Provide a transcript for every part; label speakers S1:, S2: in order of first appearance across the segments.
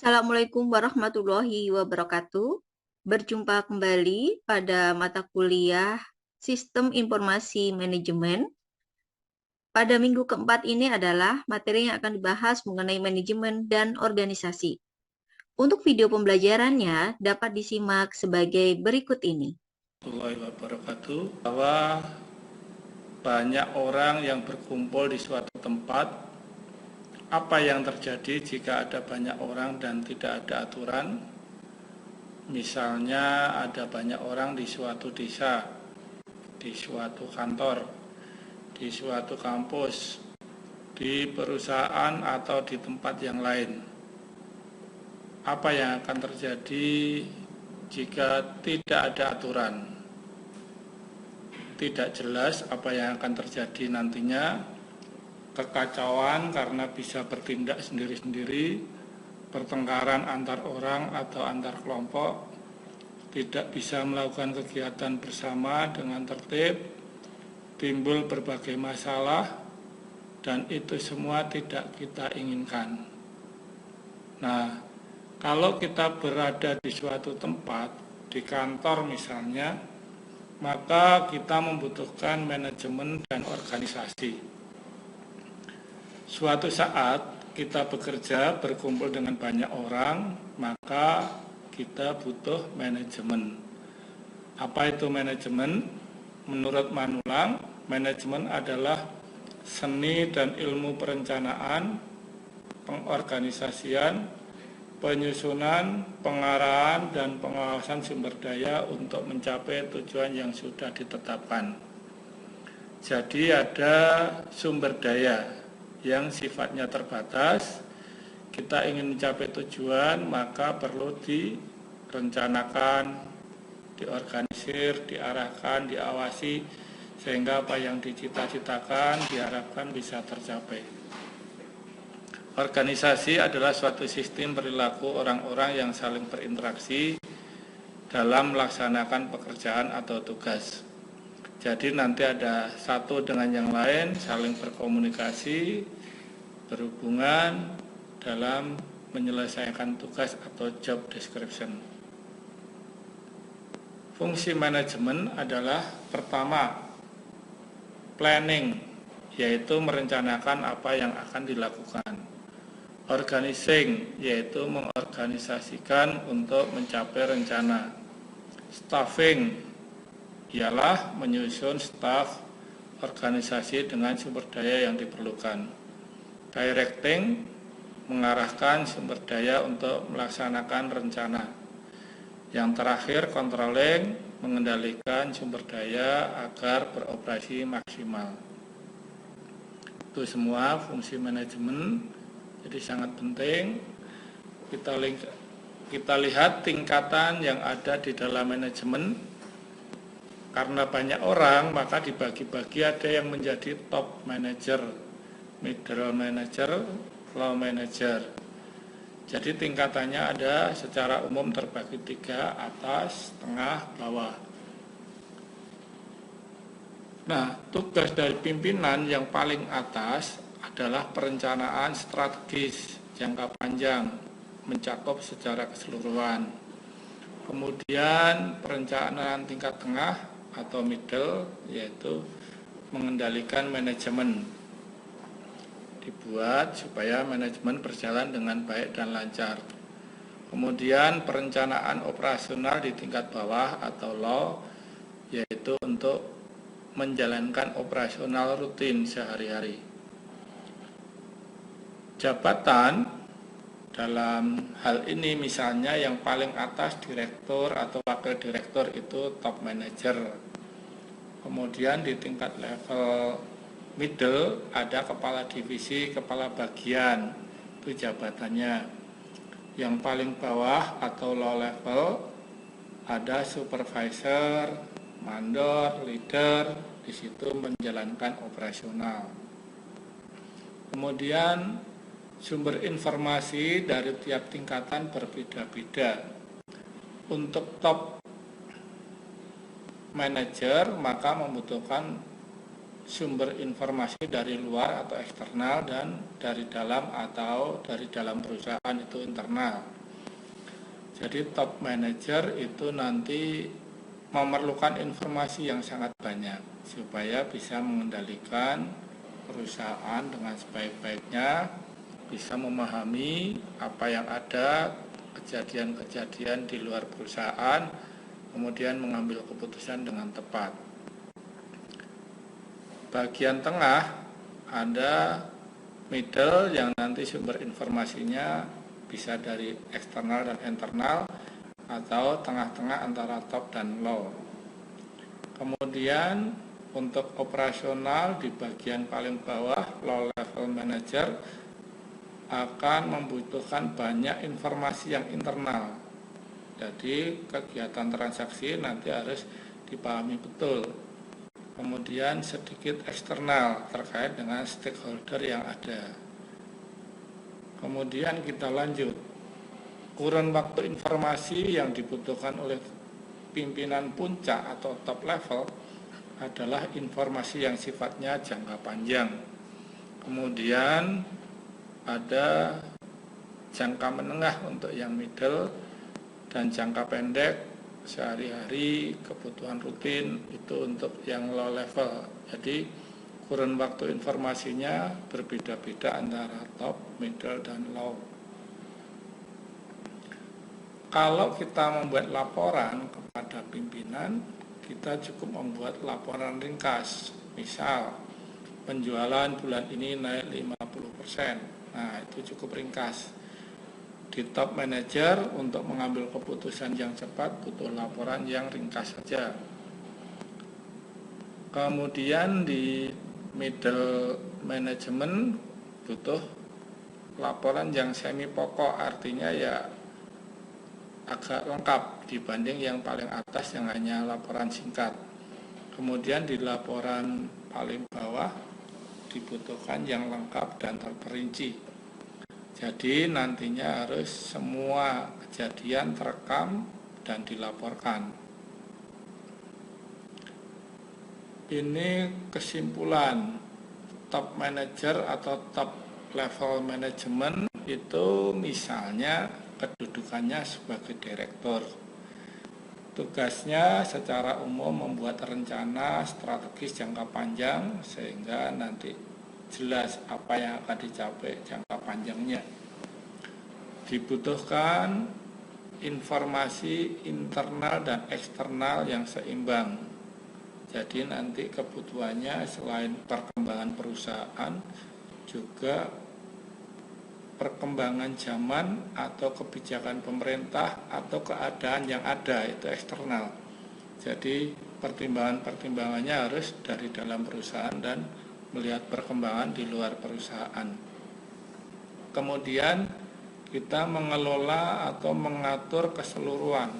S1: Assalamualaikum warahmatullahi wabarakatuh. Berjumpa kembali pada mata kuliah Sistem Informasi Manajemen. Pada minggu keempat ini adalah materi yang akan dibahas mengenai manajemen dan organisasi. Untuk video pembelajarannya dapat disimak sebagai berikut ini.
S2: Warahmatullahi wabarakatuh. Bahwa banyak orang yang berkumpul di suatu tempat. Apa yang terjadi jika ada banyak orang dan tidak ada aturan? Misalnya ada banyak orang di suatu desa, di suatu kantor, di suatu kampus, di perusahaan atau di tempat yang lain. Apa yang akan terjadi jika tidak ada aturan? Tidak jelas apa yang akan terjadi nantinya. Kekacauan karena bisa bertindak sendiri-sendiri, pertengkaran antar orang atau antar kelompok, tidak bisa melakukan kegiatan bersama dengan tertib, timbul berbagai masalah, dan itu semua tidak kita inginkan. Nah, kalau kita berada di suatu tempat, di kantor misalnya, maka kita membutuhkan manajemen dan organisasi. Suatu saat kita bekerja berkumpul dengan banyak orang, maka kita butuh manajemen. Apa itu manajemen? Menurut Manulang, manajemen adalah seni dan ilmu perencanaan, pengorganisasian, penyusunan, pengarahan, dan pengawasan sumber daya untuk mencapai tujuan yang sudah ditetapkan. Jadi ada sumber daya yang sifatnya terbatas. Kita ingin mencapai tujuan, maka perlu direncanakan, diorganisir, diarahkan, diawasi, sehingga apa yang dicita-citakan diharapkan bisa tercapai. Organisasi adalah suatu sistem perilaku orang-orang yang saling berinteraksi dalam melaksanakan pekerjaan atau tugas. Jadi nanti ada satu dengan yang lain saling berkomunikasi, berhubungan dalam menyelesaikan tugas atau job description. Fungsi manajemen adalah pertama, planning, yaitu merencanakan apa yang akan dilakukan. Organizing, yaitu mengorganisasikan untuk mencapai rencana. Staffing ialah menyusun staf organisasi dengan sumber daya yang diperlukan. Directing, mengarahkan sumber daya untuk melaksanakan rencana. Yang terakhir, controlling, mengendalikan sumber daya agar beroperasi maksimal. Itu semua fungsi manajemen, jadi sangat penting. Kita lihat tingkatan yang ada di dalam manajemen. Karena banyak orang, maka dibagi-bagi, ada yang menjadi top manager, middle manager, low manager. Jadi tingkatannya ada secara umum terbagi 3, atas, tengah, bawah. Nah, tugas dari pimpinan yang paling atas adalah perencanaan strategis jangka panjang, mencakup secara keseluruhan. Kemudian perencanaan tingkat tengah atau middle, yaitu mengendalikan manajemen, dibuat supaya manajemen berjalan dengan baik dan lancar. Kemudian perencanaan operasional di tingkat bawah atau low, yaitu untuk menjalankan operasional rutin sehari-hari. Jabatan dalam hal ini misalnya yang paling atas direktur atau wakil direktur itu top manager. Kemudian di tingkat level middle ada kepala divisi, kepala bagian, itu jabatannya. Yang paling bawah atau low level ada supervisor, mandor, leader, di situ menjalankan operasional. Kemudian sumber informasi dari tiap tingkatan berbeda-beda. Untuk top manager maka membutuhkan sumber informasi dari luar atau eksternal dan dari dalam atau dari dalam perusahaan itu internal. Jadi top manager itu nanti memerlukan informasi yang sangat banyak supaya bisa mengendalikan perusahaan dengan sebaik-baiknya, bisa memahami apa yang ada, kejadian-kejadian di luar perusahaan, kemudian mengambil keputusan dengan tepat. Bagian tengah ada middle yang nanti sumber informasinya bisa dari eksternal dan internal atau tengah-tengah antara top dan low. Kemudian untuk operasional di bagian paling bawah low level manager akan membutuhkan banyak informasi yang internal. Jadi kegiatan transaksi nanti harus dipahami betul. Kemudian sedikit eksternal terkait dengan stakeholder yang ada. Kemudian kita lanjut. Kurun waktu informasi yang dibutuhkan oleh pimpinan puncak atau top level adalah informasi yang sifatnya jangka panjang. Kemudian ada jangka menengah untuk yang middle dan jangka pendek sehari-hari kebutuhan rutin itu untuk yang low level. Jadi kurun waktu informasinya berbeda-beda antara top, middle, dan low. Kalau kita membuat laporan kepada pimpinan, kita cukup membuat laporan ringkas. Misal, penjualan bulan ini naik 50%. Nah, itu cukup ringkas. Di top manager untuk mengambil keputusan yang cepat butuh laporan yang ringkas saja. Kemudian di middle management butuh laporan yang semi pokok, artinya ya agak lengkap dibanding yang paling atas yang hanya laporan singkat. Kemudian di laporan paling bawah dibutuhkan yang lengkap dan terperinci. Jadi nantinya harus semua kejadian terekam dan dilaporkan. Ini kesimpulan top manager atau top level management itu misalnya kedudukannya sebagai direktur. Tugasnya secara umum membuat rencana strategis jangka panjang sehingga nanti jelas apa yang akan dicapai jangka panjangnya. Dibutuhkan informasi internal dan eksternal yang seimbang. Jadi nanti kebutuhannya selain perkembangan perusahaan juga perkembangan zaman atau kebijakan pemerintah atau keadaan yang ada itu eksternal. Jadi pertimbangannya harus dari dalam perusahaan dan melihat perkembangan di luar perusahaan. Kemudian kita mengelola atau mengatur keseluruhan.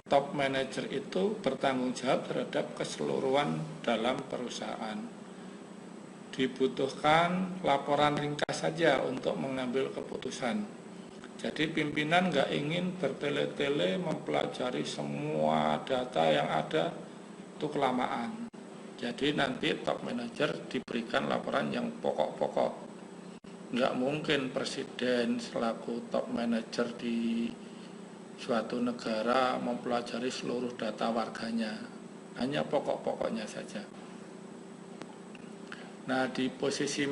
S2: Top manager itu bertanggung jawab terhadap keseluruhan dalam perusahaan. Dibutuhkan laporan ringkas saja untuk mengambil keputusan. Jadi pimpinan nggak ingin bertele-tele mempelajari semua data yang ada, itu kelamaan. Jadi nanti top manager diberikan laporan yang pokok-pokok. Nggak mungkin presiden selaku top manager di suatu negara mempelajari seluruh data warganya. Hanya pokok-pokoknya saja. Nah, di posisi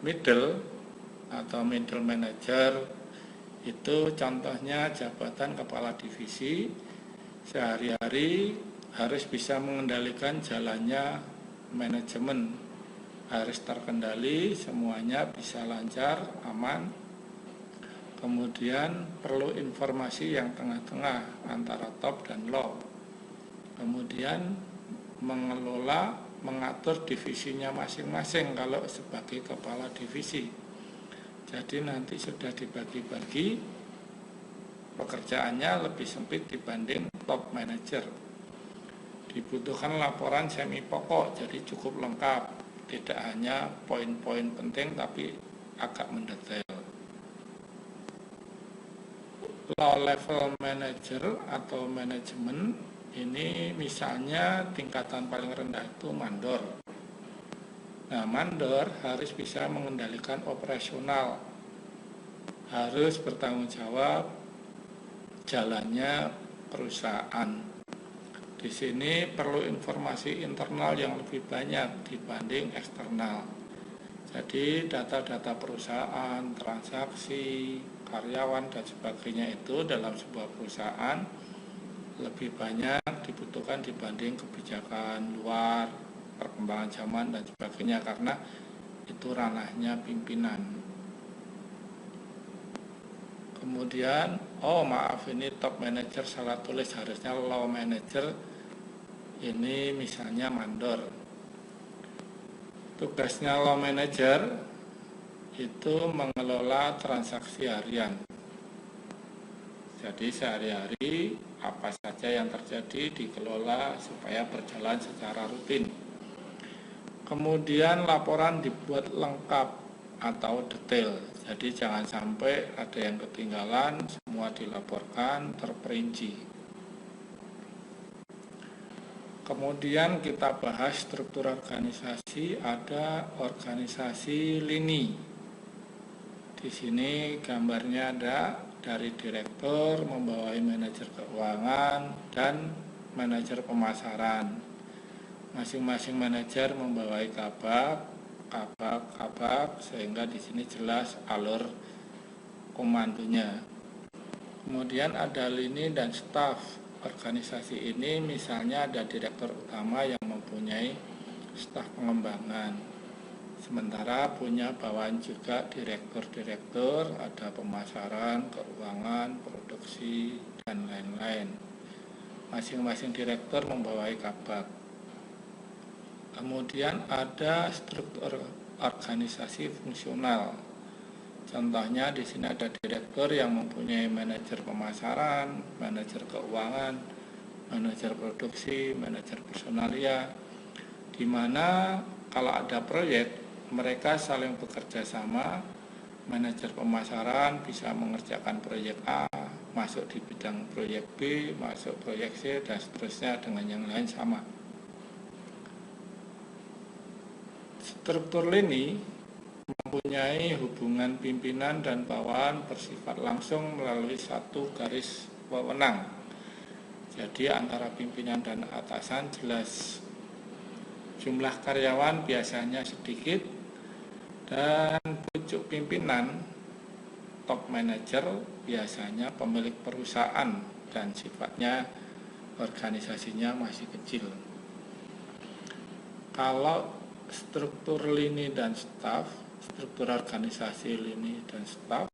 S2: middle atau middle manager itu contohnya jabatan kepala divisi sehari-hari harus bisa mengendalikan jalannya manajemen, harus terkendali, semuanya bisa lancar, aman. Kemudian perlu informasi yang tengah-tengah antara top dan low. Kemudian mengelola, mengatur divisinya masing-masing kalau sebagai kepala divisi. Jadi nanti sudah dibagi-bagi, pekerjaannya lebih sempit dibanding top manager. Dibutuhkan laporan semi pokok, jadi cukup lengkap, tidak hanya poin-poin penting tapi agak mendetail. Low level manager atau manajemen ini misalnya tingkatan paling rendah itu mandor. Nah, mandor harus bisa mengendalikan operasional, harus bertanggung jawab jalannya perusahaan. Di sini perlu informasi internal yang lebih banyak dibanding eksternal. Jadi data-data perusahaan, transaksi, karyawan dan sebagainya itu dalam sebuah perusahaan lebih banyak dibutuhkan dibanding kebijakan luar, perkembangan zaman dan sebagainya, karena itu ranahnya pimpinan. Kemudian, ini top manager salah tulis, harusnya low manager, ini misalnya mandor. Tugasnya low manager itu mengelola transaksi harian. Jadi sehari-hari apa saja yang terjadi dikelola supaya berjalan secara rutin. Kemudian laporan dibuat lengkap atau detail. Jadi jangan sampai ada yang ketinggalan, semua dilaporkan terperinci. Kemudian kita bahas struktur organisasi, ada organisasi lini. Di sini gambarnya ada dari direktur membawahi manajer keuangan dan manajer pemasaran. Masing-masing manajer membawahi kabak, sehingga di sini jelas alur komandonya. Kemudian ada lini dan staf. Organisasi ini misalnya ada direktur utama yang mempunyai staf pengembangan. Sementara punya bawahan juga direktur-direktur, ada pemasaran, keuangan, produksi, dan lain-lain. Masing-masing direktur membawahi kabak. Kemudian ada struktur organisasi fungsional. Contohnya di sini ada direktur yang mempunyai manajer pemasaran, manajer keuangan, manajer produksi, manajer personalia, di mana kalau ada proyek mereka saling bekerja sama. Manajer pemasaran bisa mengerjakan proyek A, masuk di bidang proyek B, masuk proyek C, dan seterusnya dengan yang lain sama. Struktur lini mempunyai hubungan pimpinan dan bawahan bersifat langsung melalui satu garis wewenang. Jadi antara pimpinan dan atasan jelas. Jumlah karyawan biasanya sedikit, dan pucuk pimpinan top manager biasanya pemilik perusahaan dan sifatnya organisasinya masih kecil. Kalau struktur lini dan staf, struktur organisasi lini dan staf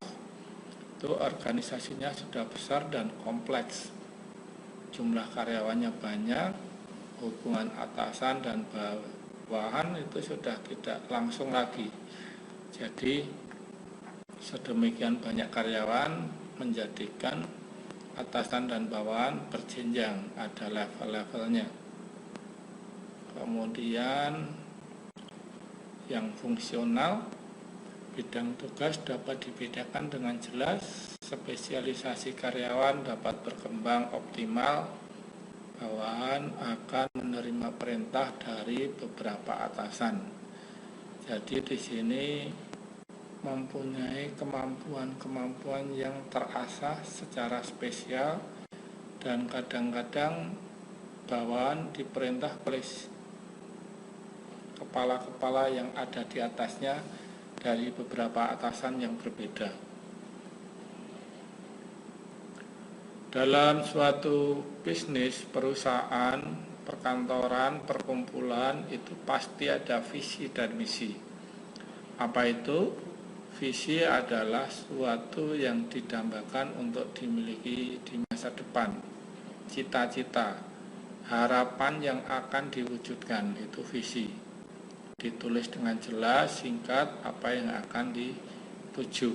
S2: itu organisasinya sudah besar dan kompleks, jumlah karyawannya banyak, hubungan atasan dan bawahan itu sudah tidak langsung lagi. Jadi sedemikian banyak karyawan menjadikan atasan dan bawahan berjenjang, ada level-levelnya. Kemudian yang fungsional, bidang tugas dapat dibedakan dengan jelas, spesialisasi karyawan dapat berkembang optimal, bawahan akan menerima perintah dari beberapa atasan. Jadi di sini mempunyai kemampuan-kemampuan yang terasah secara spesial, dan kadang-kadang bawahan diperintah oleh kepala-kepala yang ada di atasnya dari beberapa atasan yang berbeda. Dalam suatu bisnis, perusahaan, perkantoran, perkumpulan itu pasti ada visi dan misi. Apa itu? Visi adalah suatu yang didambakan untuk dimiliki di masa depan. Cita-cita, harapan yang akan diwujudkan, itu visi. Ditulis dengan jelas, singkat, apa yang akan dituju.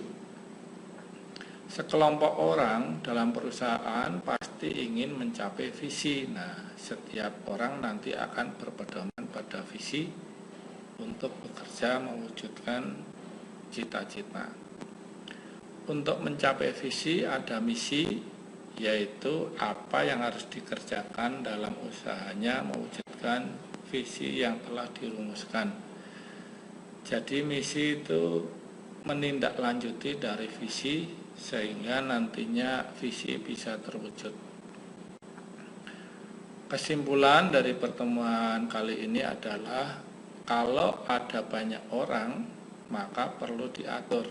S2: Sekelompok orang dalam perusahaan pasti ingin mencapai visi. Nah, setiap orang nanti akan berpedoman pada visi untuk bekerja mewujudkan cita-cita. Untuk mencapai visi ada misi, yaitu apa yang harus dikerjakan dalam usahanya mewujudkan visi yang telah dirumuskan. Jadi misi itu menindaklanjuti dari visi sehingga nantinya visi bisa terwujud. Kesimpulan dari pertemuan kali ini adalah kalau ada banyak orang maka perlu diatur.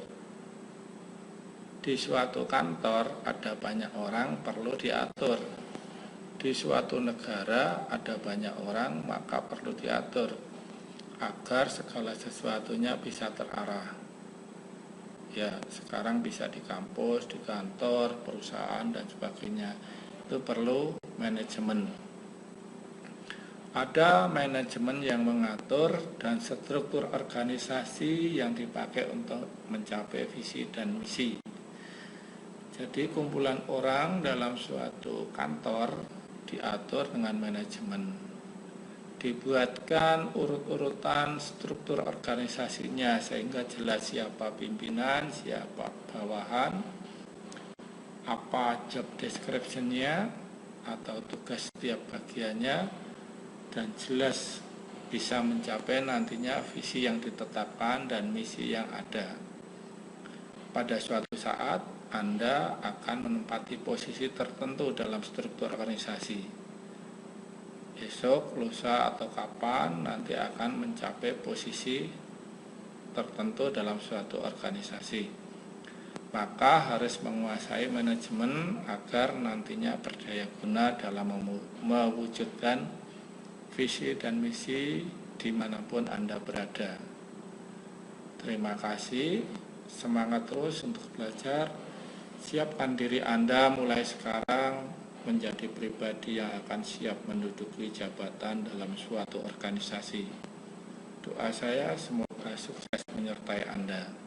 S2: Di suatu kantor ada banyak orang perlu diatur. Di suatu negara ada banyak orang maka perlu diatur agar segala sesuatunya bisa terarah. Ya, sekarang bisa di kampus, di kantor, perusahaan, dan sebagainya. Itu perlu manajemen. Ada manajemen yang mengatur dan struktur organisasi yang dipakai untuk mencapai visi dan misi. Jadi kumpulan orang dalam suatu kantor diatur dengan manajemen. Dibuatkan urut-urutan struktur organisasinya sehingga jelas siapa pimpinan, siapa bawahan, apa job description-nya atau tugas setiap bagiannya, dan jelas bisa mencapai nantinya visi yang ditetapkan dan misi yang ada. Pada suatu saat Anda akan menempati posisi tertentu dalam struktur organisasi. Esok, lusa, atau kapan nanti akan mencapai posisi tertentu dalam suatu organisasi. Maka harus menguasai manajemen agar nantinya berdaya guna dalam mewujudkan visi dan misi dimanapun Anda berada. Terima kasih, semangat terus untuk belajar. Siapkan diri Anda mulai sekarang menjadi pribadi yang akan siap menduduki jabatan dalam suatu organisasi. Doa saya semoga sukses menyertai Anda.